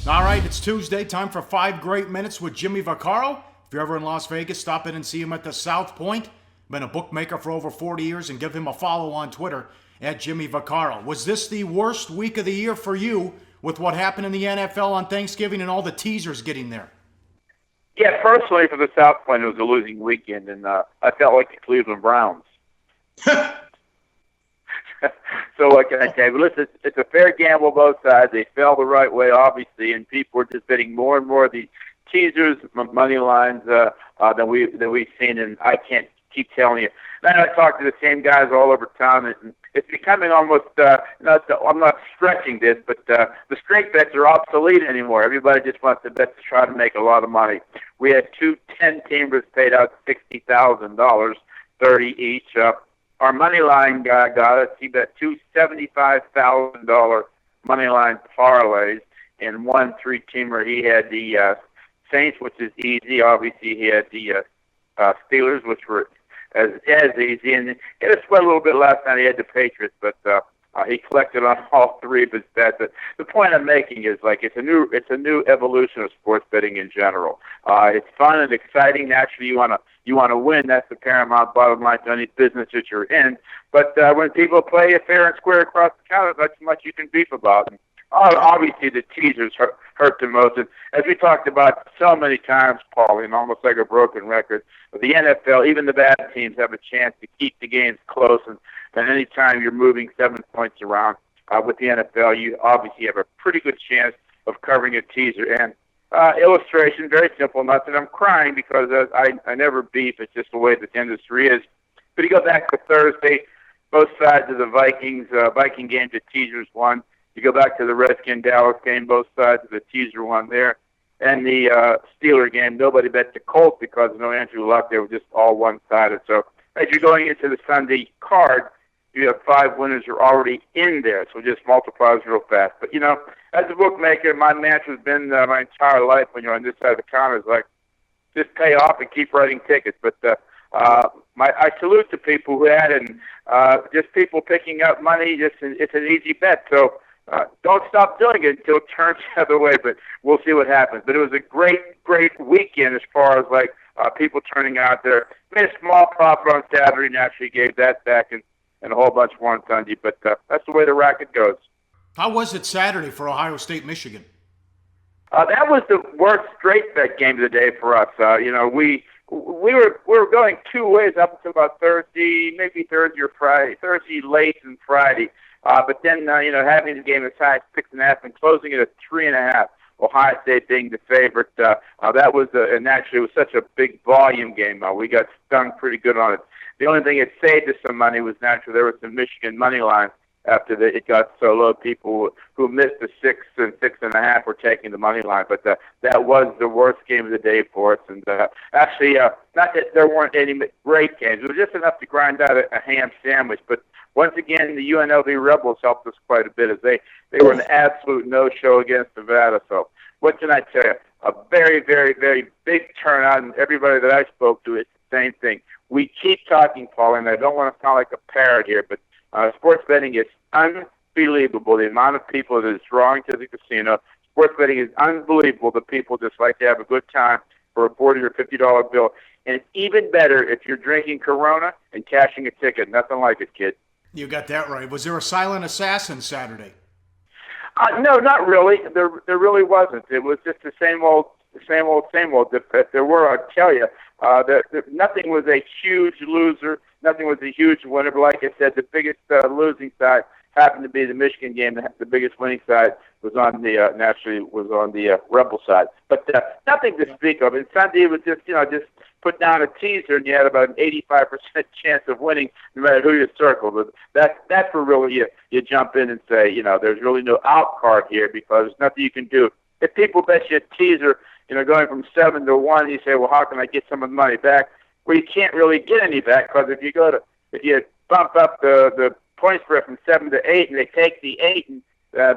All right, it's Tuesday. Time for 5 great minutes with Jimmy Vaccaro. If you're ever in Las Vegas, stop in and see him at the South Point. Been a bookmaker for over 40 years, and give him a follow on Twitter at Jimmy Vaccaro. Was this the worst week of the year for you with what happened in the NFL on Thanksgiving and all the teasers getting there? Yeah, personally for the South Point, it was a losing weekend, and I felt like the Cleveland Browns. So what can I say? But listen, it's a fair gamble both sides. They fell the right way, obviously, and people are just betting more and more of the teasers, money lines than we've seen, and I can't keep telling you. Then I talk to the same guys all over town, and it's becoming almost, I'm not stretching this, but the straight bets are obsolete anymore. Everybody just wants to bet to try to make a lot of money. We had 2 10-teamers paid out $60,000, 30 each. Our money line guy got us. He bet 2 $75,000 money line parlays and 1 3-teamer. He had the Saints, which is easy. Obviously, he had the Steelers, which were as easy. And he had to sweat a little bit last night. He had the Patriots, but he collected on all 3 of his bets. But the point I'm making is like it's a new evolution of sports betting in general. It's fun and exciting. Naturally, you want to win. That's the paramount bottom line to any business that you're in. But when people play it fair and square across the counter, not too much you can beef about. And obviously, the teasers hurt the most. And as we talked about so many times, Paul, and almost like a broken record, the NFL, even the bad teams, have a chance to keep the games close. And any time you're moving 7 points around with the NFL, you obviously have a pretty good chance of covering a teaser. And illustration, very simple. Not that I'm crying because I never beef. It's just the way this industry is. But you go back to Thursday, both sides of the Viking game, the teasers won. You go back to the Redskin-Dallas game, both sides of the teaser won there. And the Steeler game, nobody bet the Colts because of no Andrew Luck. They were just all one-sided. So as you're going into the Sunday card, you have 5 winners who are already in there. So just multiplies real fast. But, as a bookmaker, my mantra has been my entire life when you're on this side of the counter is like, just pay off and keep writing tickets. But I salute to people who had it, and just people picking up money. It's an easy bet. So don't stop doing it until it turns the other way. But we'll see what happens. But it was a great weekend as far as like people turning out there. Made a small profit on Saturday and actually gave that back and a whole bunch more on Sunday. But that's the way the racket goes. How was it Saturday for Ohio State, Michigan? That was the worst straight bet game of the day for us. We were going 2 ways up until about Thursday, maybe Thursday or Friday, Thursday late and Friday. But then, having the game as high as 6.5 and closing it at 3.5. Ohio State being the favorite. That was, and actually it was such a big volume game. We got stung pretty good on it. The only thing it saved us some money was naturally there was some Michigan money line. After it got so low, people who missed the 6 and 6.5 were taking the money line. But that was the worst game of the day for us. And actually, not that there weren't any great games. It was just enough to grind out a ham sandwich. But once again, the UNLV Rebels helped us quite a bit as they were an absolute no-show against Nevada. So what can I tell you? A very, very, very big turnout, and everybody that I spoke to, it's the same thing. We keep talking, Paul, and I don't want to sound like a parrot here, but sports betting is unbelievable. The amount of people that is drawing to the casino. Sports betting is unbelievable. The people just like to have a good time for a $40 or $50 bill. And it's even better if you're drinking Corona and cashing a ticket. Nothing like it, kid. You got that right. Was there a silent assassin Saturday? No, not really. There really wasn't. It was just the same old. If there were, I'd tell you, nothing was a huge loser. Nothing was a huge winner. But like I said, the biggest losing side happened to be the Michigan game. The biggest winning side was on the Rebel side. But nothing to speak of. And Sunday was just put down a teaser, and you had about an 85% chance of winning, no matter who you circled. But that's where really you jump in and say, there's really no out card here because there's nothing you can do. If people bet you a teaser, going from 7 to 1, you say, well, how can I get some of the money back? Well, you can't really get any back because if you bump up the point spread from 7 to 8 and they take the 8 and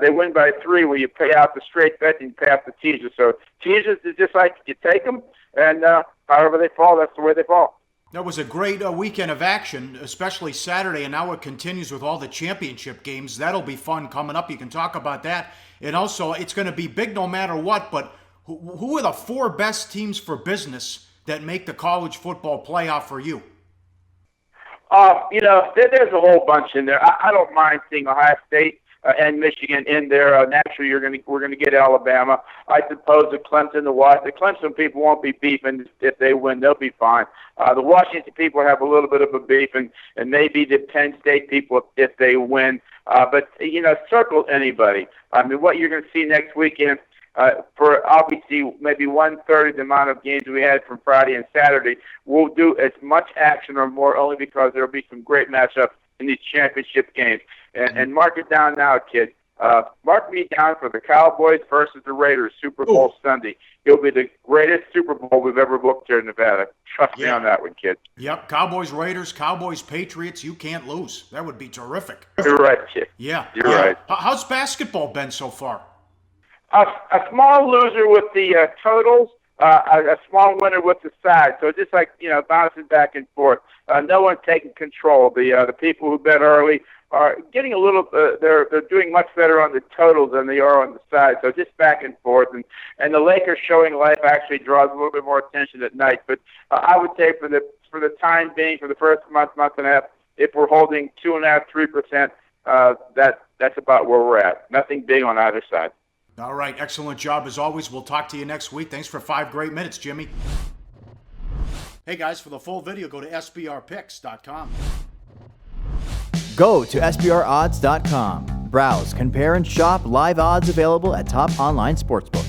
they win by 3, well, you pay out the straight bet and you pay out the teaser. So teasers is just like you take them, and however they fall, that's the way they fall. That was a great weekend of action, especially Saturday, and now it continues with all the championship games. That'll be fun coming up. You can talk about that. And also, it's going to be big no matter what, but who are the 4 best teams for business that make the college football playoff for you? There's a whole bunch in there. I don't mind seeing Ohio State and Michigan in there. Naturally, we're going to get Alabama. I suppose the Clemson, the Clemson people won't be beefing if they win. They'll be fine. The Washington people have a little bit of a beef, and maybe the Penn State people if they win. But circle anybody. I mean, what you're going to see next weekend. For obviously maybe 1/3 of the amount of games we had from Friday and Saturday, we'll do as much action or more only because there will be some great matchups in these championship games. And mark it down now, kid. Mark me down for the Cowboys versus the Raiders Super Bowl Sunday. It'll be the greatest Super Bowl we've ever booked here in Nevada. Trust me on that one, kid. Yep, Cowboys, Raiders, Cowboys, Patriots. You can't lose. That would be terrific. You're right, kid. Yeah. You're right. How's basketball been so far? A small loser with the totals, a small winner with the side. So just like, bouncing back and forth. No one taking control. The people who bet early are getting a little, they're doing much better on the totals than they are on the side. So just back and forth. And the Lakers showing life actually draws a little bit more attention at night. But I would say for the time being, for the first month and a half, if we're holding 2.5%, 3%, that's about where we're at. Nothing big on either side. All right. Excellent job as always. We'll talk to you next week. Thanks for 5 great minutes, Jimmy. Hey, guys, for the full video, go to sbrpicks.com. Go to sbrodds.com. Browse, compare, and shop live odds available at top online sportsbooks.